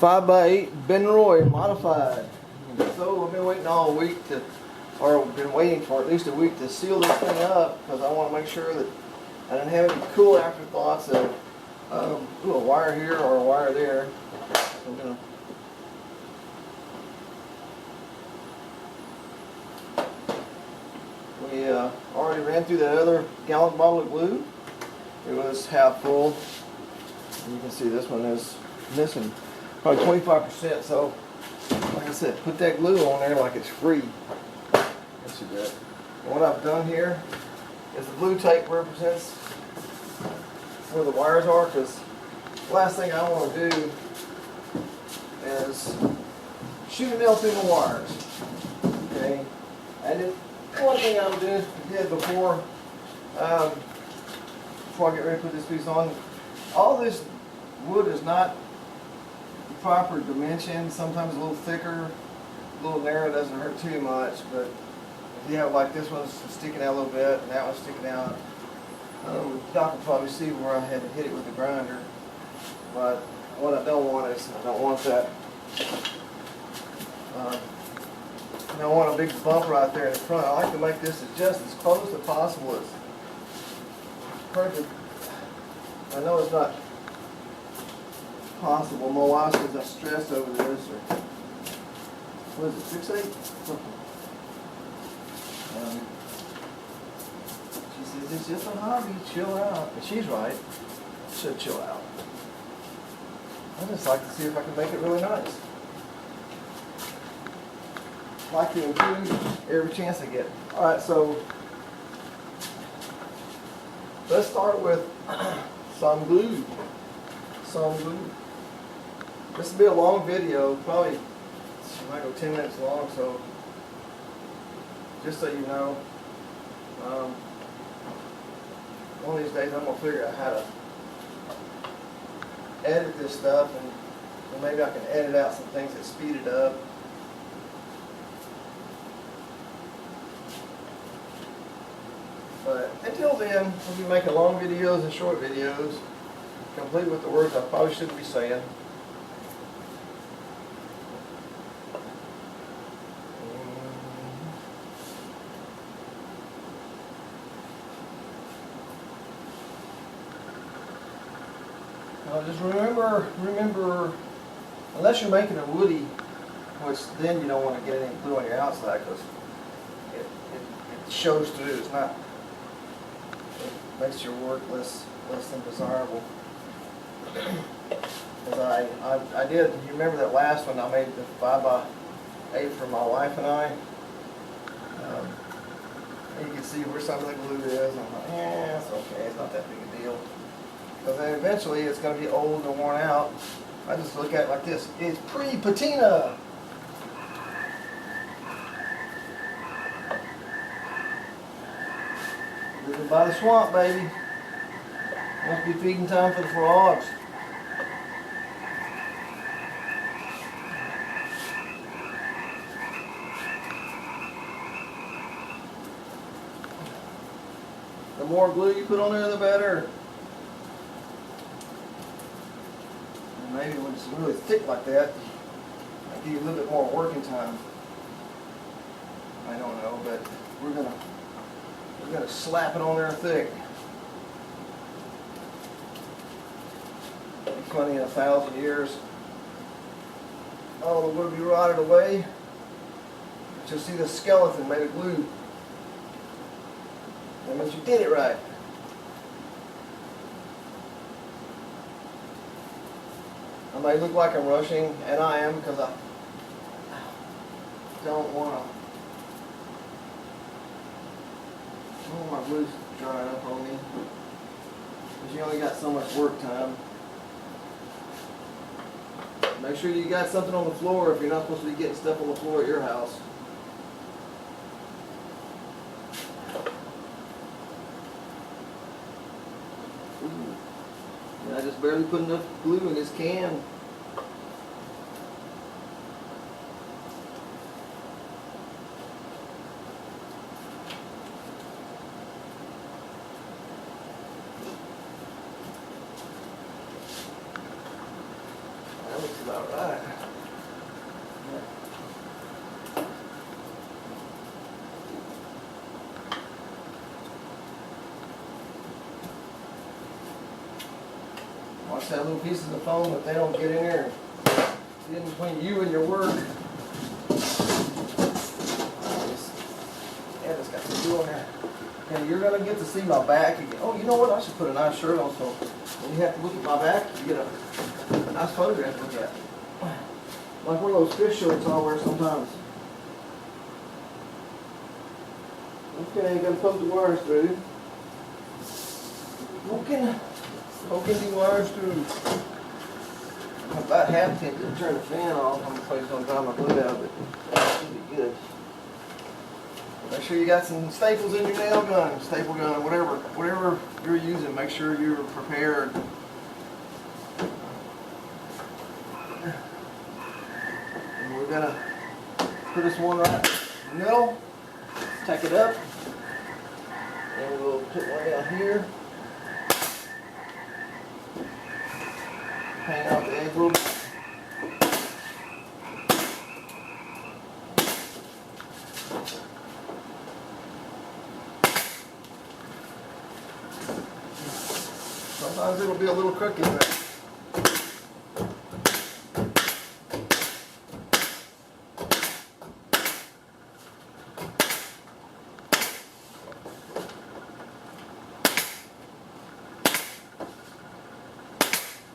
5x8 Benroy Modified. So I've been waiting all week or been waiting for at least a week to seal this thing up because I want to make sure that I didn't have any cool afterthoughts of a wire here or a wire there. So I'm gonna we already ran through that other gallon bottle of glue. It was half full. And you can see this one is missing probably 25%. So, like I said, put that glue on there like it's free. Let's do that. And what I've done here is the blue tape represents where the wires are, because the last thing I want to do is shoot a nail through the wires. Okay, and then one thing I'm doing before I get ready to put this piece on, all this wood is not the proper dimension. Sometimes a little thicker, a little narrow doesn't hurt too much, but if you have like this one's sticking out a little bit and that one's sticking out, y'all can probably see where I had to hit it with the grinder. But what I don't want is, I don't want that, I don't want a big bump right there in the front. I like to make this just as close as possible as perfect. I know it's not possible. My wife says I stress over this, or what is it, 6/8? She says it's just a hobby, chill out. And she's right. I should chill out. I just like to see if I can make it really nice. I like to improve every chance I get. Alright, so let's start with some glue. Some glue. This will be a long video, probably it might go 10 minutes long, so just so you know, one of these days I'm going to figure out how to edit this stuff, and maybe I can edit out some things that speed it up. But until then, we'll be making long videos and short videos, complete with the words I probably shouldn't be saying. Now just remember, unless you're making a woody, which then you don't want to get any glue on your outside because it shows through. It's not. It makes your work less than desirable. Because I did. You remember that last one I made the 5x8 for my wife and I. And you can see where some of the glue is. And I'm like, yeah, it's okay. It's not that big a deal. Because then eventually it's going to be old and worn out. I just look at it like this. It's pre-patina. Living by the swamp, baby. Must be feeding time for the frogs. The more glue you put on there, the better. And maybe when it's really thick like that, I'll give you a little bit more working time. I don't know, but we're gonna slap it on there thick. It'll be funny in 1,000 years. All the wood will be rotted away. But you'll see the skeleton made of glue. That means you did it right. I may look like I'm rushing, and I am, because I don't want my glue's drying up on me. Because you only got so much work time. Make sure you got something on the floor if you're not supposed to be getting stuff on the floor at your house. I just barely put enough glue in this can. That looks about Alright. Watch that little pieces of foam if they don't get in there and get in between you and your work. Yeah, it's got some glue on there. And you're gonna get to see my back again. Oh, you know what? I should put a nice shirt on so when you have to look at my back, you get a nice photograph to look at. Like one of those fish shirts I wear sometimes. Okay, gotta pump the wires through. Poking the wires through. I'm about half tempted to turn the fan off. I'm probably gonna dry my glue out, but that should be good. Make sure you got some staples in your nail gun, staple gun, whatever you're using. Make sure you're prepared. And we're gonna put this one right in the middle, tack it up, and we'll put one down here. Hang out the edge a little bit. Sometimes it'll be a little crooked, but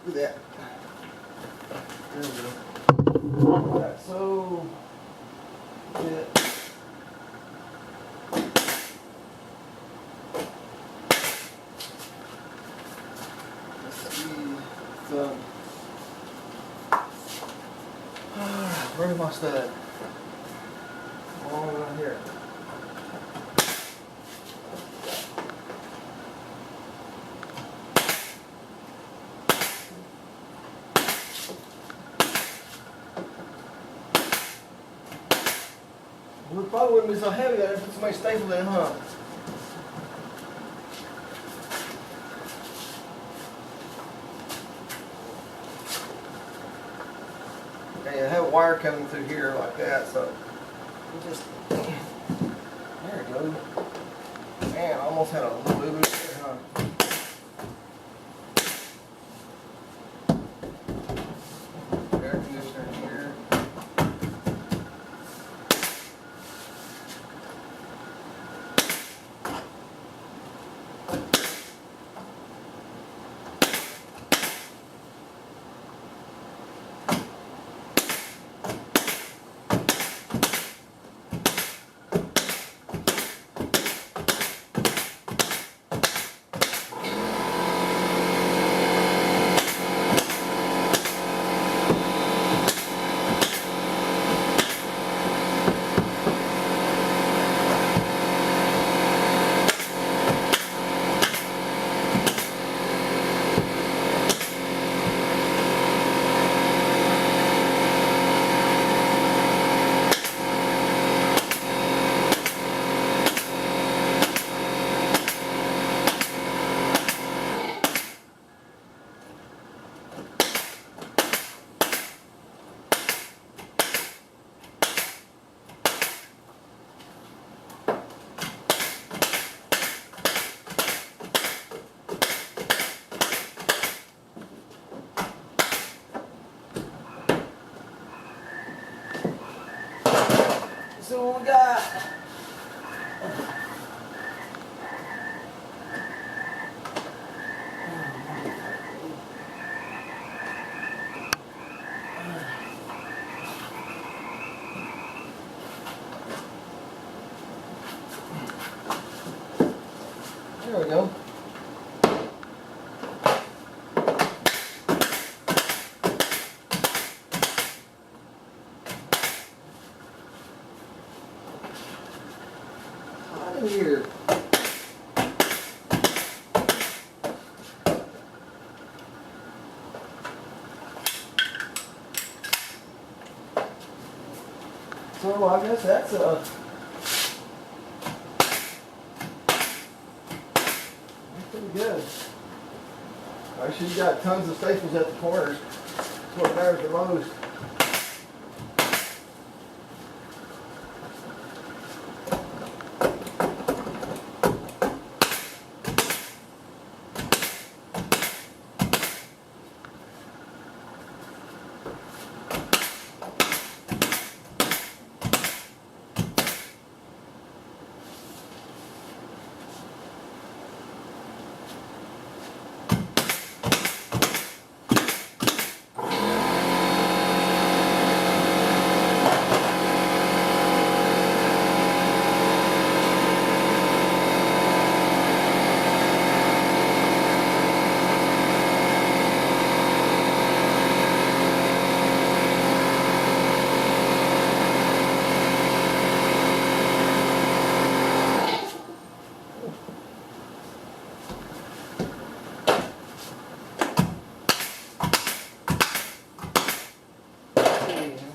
do that. There we go. Alright, so get where's my stud? All right here. Well, it probably wouldn't be so heavy that I put so many staples in, huh? Okay, I have a wire coming through here like that, so we'll just, there it goes. Man, I almost had a little boo-boo there, huh? Air conditioner here. So what we got? There we go. Here. So I guess that's pretty good. Actually, you got tons of staples at the corners. what matters the most.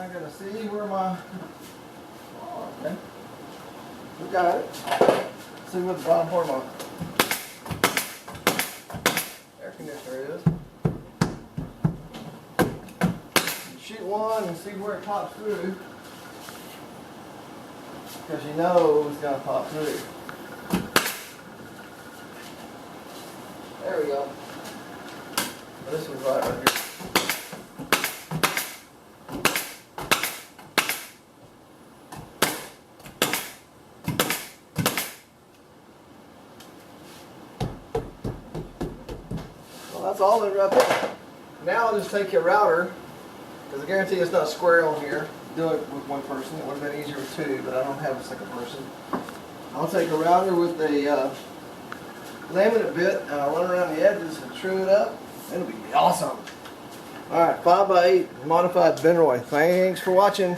I'm gonna see where my, oh, okay, we got it. See what the bottom part of my air conditioner is. Shoot one and see where it pops through, because you know it's gonna pop through. There we go. This was right here. That's all in right there. Now I'll just take your router, because I guarantee it's not square on here. Do it with one person. It would have been easier with two, but I don't have a second person. I'll take a router with a laminate bit and I'll run around the edges and true it up. It'll be awesome. Alright, 5x8 Modified Benroy. Thanks for watching.